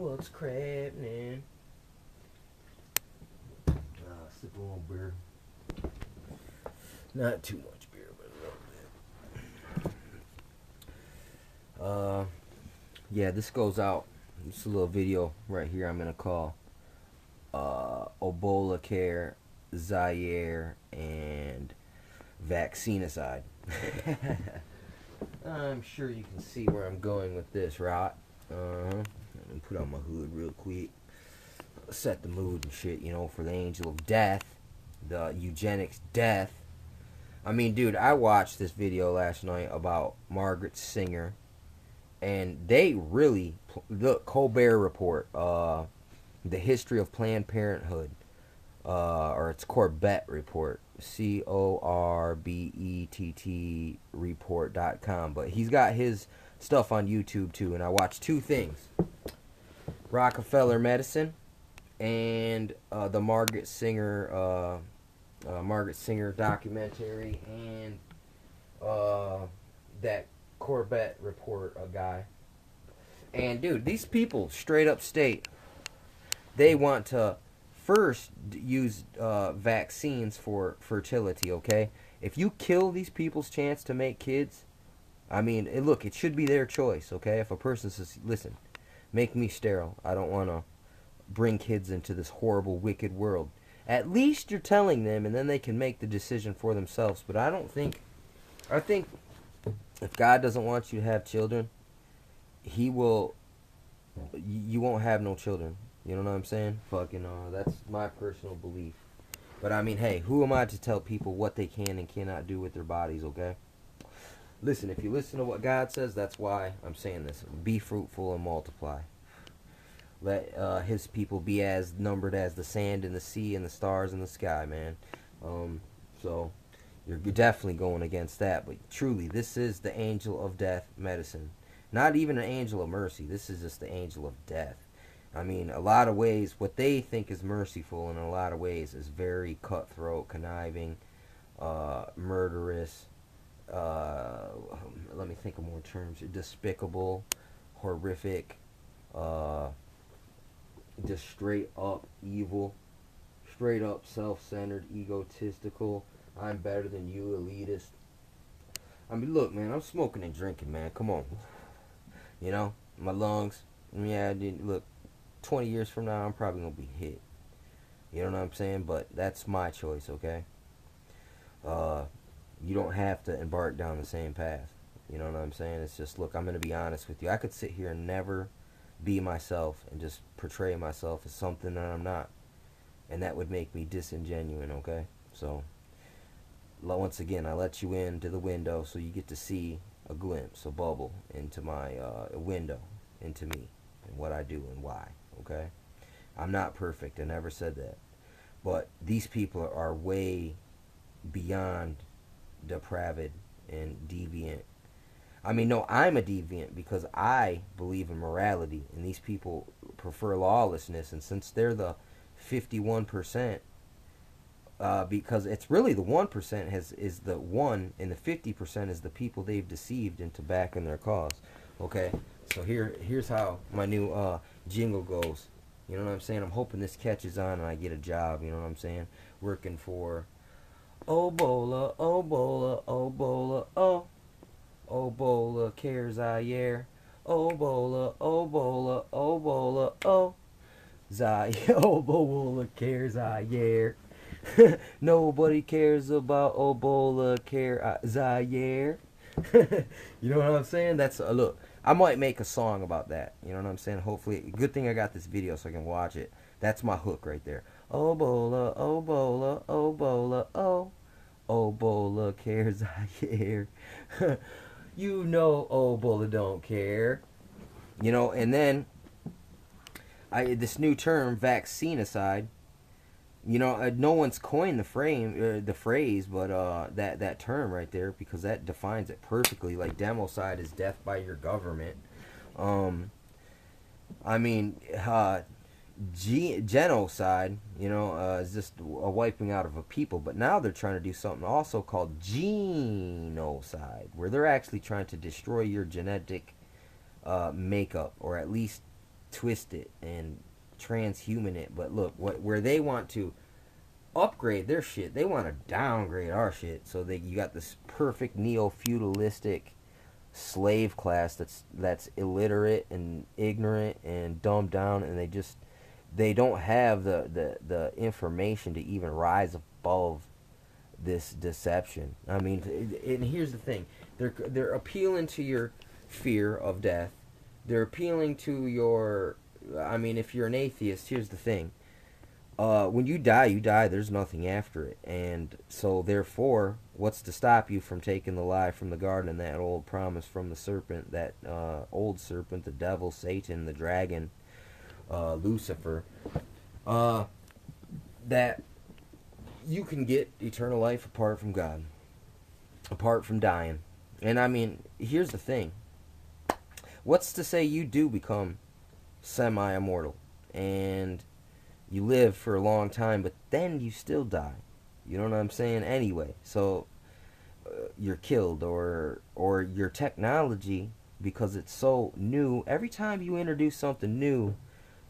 What's crappening? Sip a little beer. Not too much beer, but a little bit. Yeah, this goes out. It's a little video right here I'm gonna call Obolacareziare and Vaccinicide. I'm sure you can see where I'm going with this, right? Let me put on my hood real quick. Set the mood and shit, for the angel of death, the eugenics death. I mean, dude, I watched this video last night about Margaret Singer, and they really, the Colbert Report, the history of Planned Parenthood, or it's Corbett Report, CORBETT report.com. But he's got his stuff on YouTube too, and I watched two things: Rockefeller Medicine and the Margaret Singer documentary, and that Corbett Report guy. And dude, these people straight up state they want to first use vaccines for fertility. Okay, if you kill these people's chance to make kids, I mean, look, it should be their choice. Okay, if a person says, "Listen, make me sterile. I don't want to bring kids into this horrible, wicked world," at least you're telling them, and then they can make the decision for themselves. But I think if God doesn't want you to have children, you won't have no children. You know what I'm saying? Fucking, that's my personal belief. But I mean, hey, who am I to tell people what they can and cannot do with their bodies, okay? Listen, if you listen to what God says, that's why I'm saying this. Be fruitful and multiply. Let his people be as numbered as the sand in the sea and the stars in the sky, man. So you're definitely going against that. But truly, this is the angel of death medicine. Not even an angel of mercy. This is just the angel of death. I mean, a lot of ways, what they think is merciful in a lot of ways is very cutthroat, conniving, murderous. Let me think of more terms. Despicable, horrific, just straight up evil, straight up self-centered, egotistical. I'm better than you, elitist. I mean, look, man, I'm smoking and drinking, man. Come on. My lungs. Yeah, look, 20 years from now, I'm probably going to be hit. You know what I'm saying? But that's my choice, okay? You don't have to embark down the same path. You know what I'm saying? It's just, look, I'm going to be honest with you. I could sit here and never be myself and just portray myself as something that I'm not. And that would make me disingenuine, okay? So, once again, I let you into the window so you get to see a glimpse, a bubble into my window, into me, and what I do and why, okay? I'm not perfect. I never said that. But these people are way beyond depraved and deviant. I mean, no, I'm a deviant because I believe in morality, and these people prefer lawlessness. And since they're the 51%, because it's really the 1% is the one, and the 50% is the people they've deceived into backing their cause. Okay, so here's how my new jingle goes. You know what I'm saying? I'm hoping this catches on and I get a job. You know what I'm saying? Working for Obola, Obola, Obola, oh. Obolacareziare, Obola, Obola, Obola, oh. Obolacareziare. Nobody cares about Obolacareziare. You know what I'm saying? That's look. I might make a song about that. You know what I'm saying? Hopefully, good thing I got this video so I can watch it. That's my hook right there. Obola, Obola, Obola, oh. Obolacareziare. You know Obola don't care. And then this new term, vaccinicide. No one's coined the phrase, but that term right there, because that defines it perfectly. Like, democide is death by your government. I mean, genocide, is just a wiping out of a people. But now they're trying to do something also called genocide, where they're actually trying to destroy your genetic makeup, or at least twist it and transhuman it. But look, where they want to upgrade their shit, they want to downgrade our shit. So you got this perfect neo-feudalistic slave class that's illiterate and ignorant and dumbed down, and they don't have the information to even rise above this deception. I mean, and here's the thing: they're appealing to your fear of death. They're appealing to your. I mean, if you're an atheist, here's the thing: when you die, you die. There's nothing after it, and so therefore, what's to stop you from taking the lie from the garden, that old promise from the serpent, that old serpent, the devil, Satan, the dragon, Lucifer, that you can get eternal life apart from God, apart from dying. And I mean, here's the thing: what's to say you do become semi-immortal and you live for a long time, but then you still die? You know what I'm saying? Anyway, so you're killed, or your technology, because it's so new. Every time you introduce something new,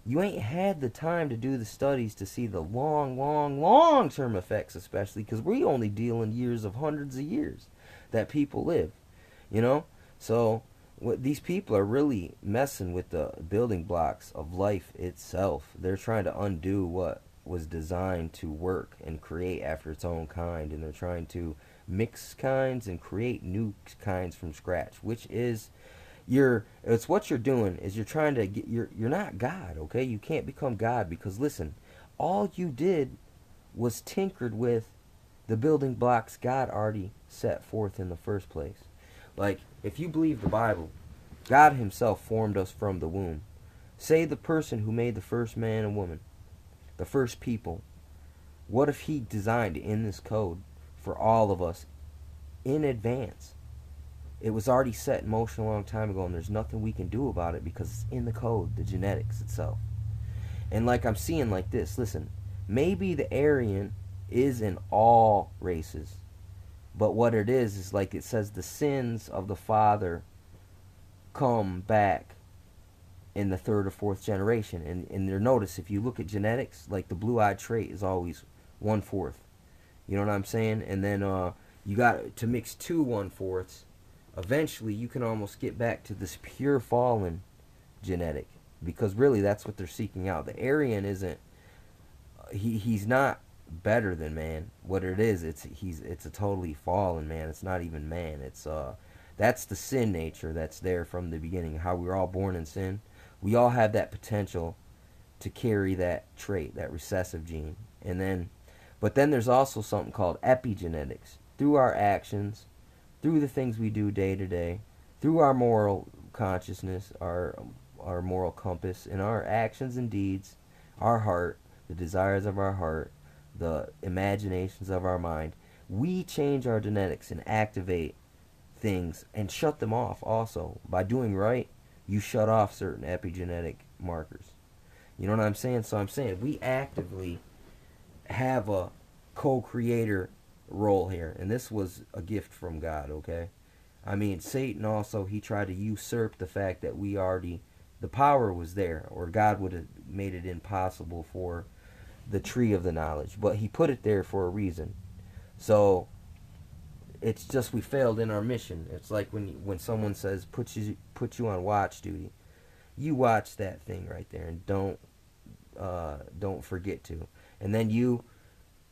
you ain't had the time to do the studies to see the long term effects, especially because we only deal in years of hundreds of years that people live, you know? So what these people are really messing with the building blocks of life itself. They're trying to undo what was designed to work and create after its own kind, and they're trying to mix kinds and create new kinds from scratch, which is it's what you're doing is you're trying to get you're not God, okay? You can't become God, because listen, all you did was tinkered with the building blocks God already set forth in the first place. Like, if you believe the Bible, God himself formed us from the womb. Say the person who made the first man and woman, the first people, what if he designed in this code for all of us in advance? It was already set in motion a long time ago, and there's nothing we can do about it because it's in the code, the genetics itself. And like I'm seeing like this, listen, maybe the Aryan is in all races, but what it is like it says the sins of the father come back in the third or fourth generation. And there, notice, if you look at genetics, like the blue-eyed trait is always 1/4. You know what I'm saying? And then you got to mix 2 1/4s. Eventually you can almost get back to this pure fallen genetic, because really that's what they're seeking out. The Aryan isn't he's not better than man. What it is, it's a totally fallen man. It's not even man. It's that's the sin nature that's there from the beginning. How we were all born in sin. We all have that potential to carry that trait, that recessive gene. But then there's also something called epigenetics. Through our actions, through the things we do day to day, through our moral consciousness, our moral compass, and our actions and deeds, our heart, the desires of our heart, the imaginations of our mind, we change our genetics and activate things and shut them off also. By doing right, you shut off certain epigenetic markers. You know what I'm saying? So I'm saying we actively have a co-creator role here, and this was a gift from God, okay? I mean, Satan also, he tried to usurp the fact that the power was there, or God would have made it impossible for the tree of the knowledge, but he put it there for a reason. So it's just we failed in our mission. It's like when someone says put you on watch duty, you watch that thing right there and don't forget to, and then you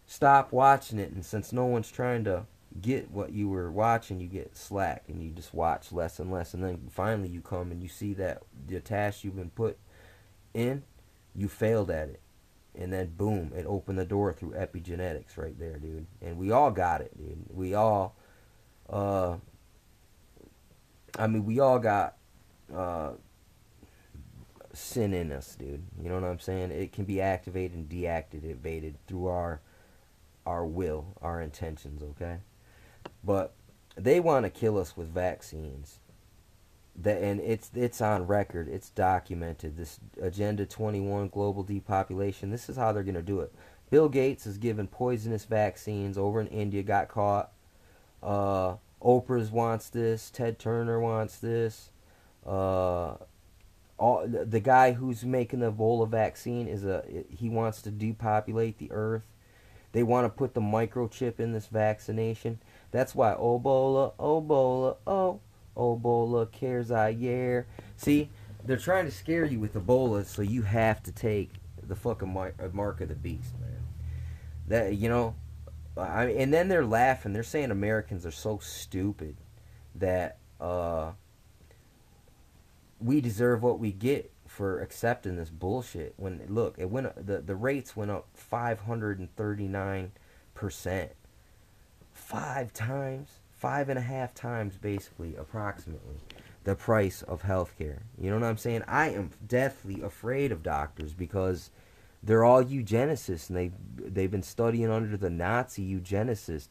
stop watching it, and since no one's trying to get what you were watching, you get slack and you just watch less and less, and then finally you come and you see that the task you've been put in, you failed at it, and then boom, it opened the door through epigenetics right there, dude. And we all got it, dude. We all we all got sin in us, dude. You know what I'm saying? It can be activated and deactivated through our will, our intentions, okay? But they want to kill us with vaccines. And it's on record. It's documented. This Agenda 21 global depopulation, this is how they're going to do it. Bill Gates is giving poisonous vaccines over in India, got caught. Oprah's wants this. Ted Turner wants this. all the guy who's making the Ebola vaccine he wants to depopulate the earth. They want to put the microchip in this vaccination. That's why Obola, Obola, oh, Obolacareziare. See, they're trying to scare you with Ebola, so you have to take the fucking mark of the beast, man. That and then they're laughing. They're saying Americans are so stupid that we deserve what we get for accepting this bullshit. When look, it went the rates went up 539%, 5 times, 5.5 times, basically, approximately, the price of healthcare. You know what I'm saying? I am deathly afraid of doctors because they're all eugenicists, and they've been studying under the Nazi eugenicist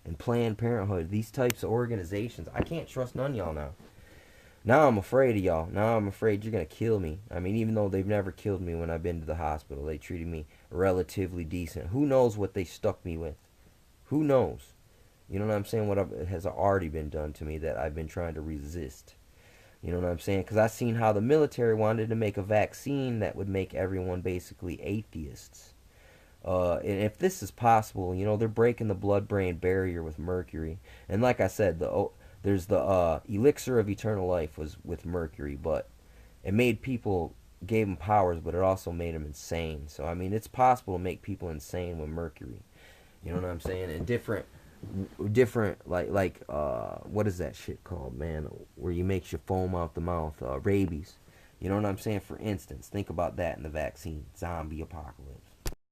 and Planned Parenthood. These types of organizations, I can't trust none of y'all now. Now I'm afraid of y'all. Now I'm afraid you're gonna kill me. I mean, even though they've never killed me when I've been to the hospital, they treated me relatively decent. Who knows what they stuck me with? Who knows? You know what I'm saying? What has already been done to me that I've been trying to resist. You know what I'm saying? Because I've seen how the military wanted to make a vaccine that would make everyone basically atheists. And if this is possible, they're breaking the blood-brain barrier with mercury. And like I said, there's the elixir of eternal life was with mercury, but it made people, gave them powers, but it also made them insane. So I mean, it's possible to make people insane with mercury. You know what I'm saying? And different what is that shit called, man? Where you makes you foam out the mouth, rabies. You know what I'm saying? For instance, think about that in the vaccine, zombie apocalypse.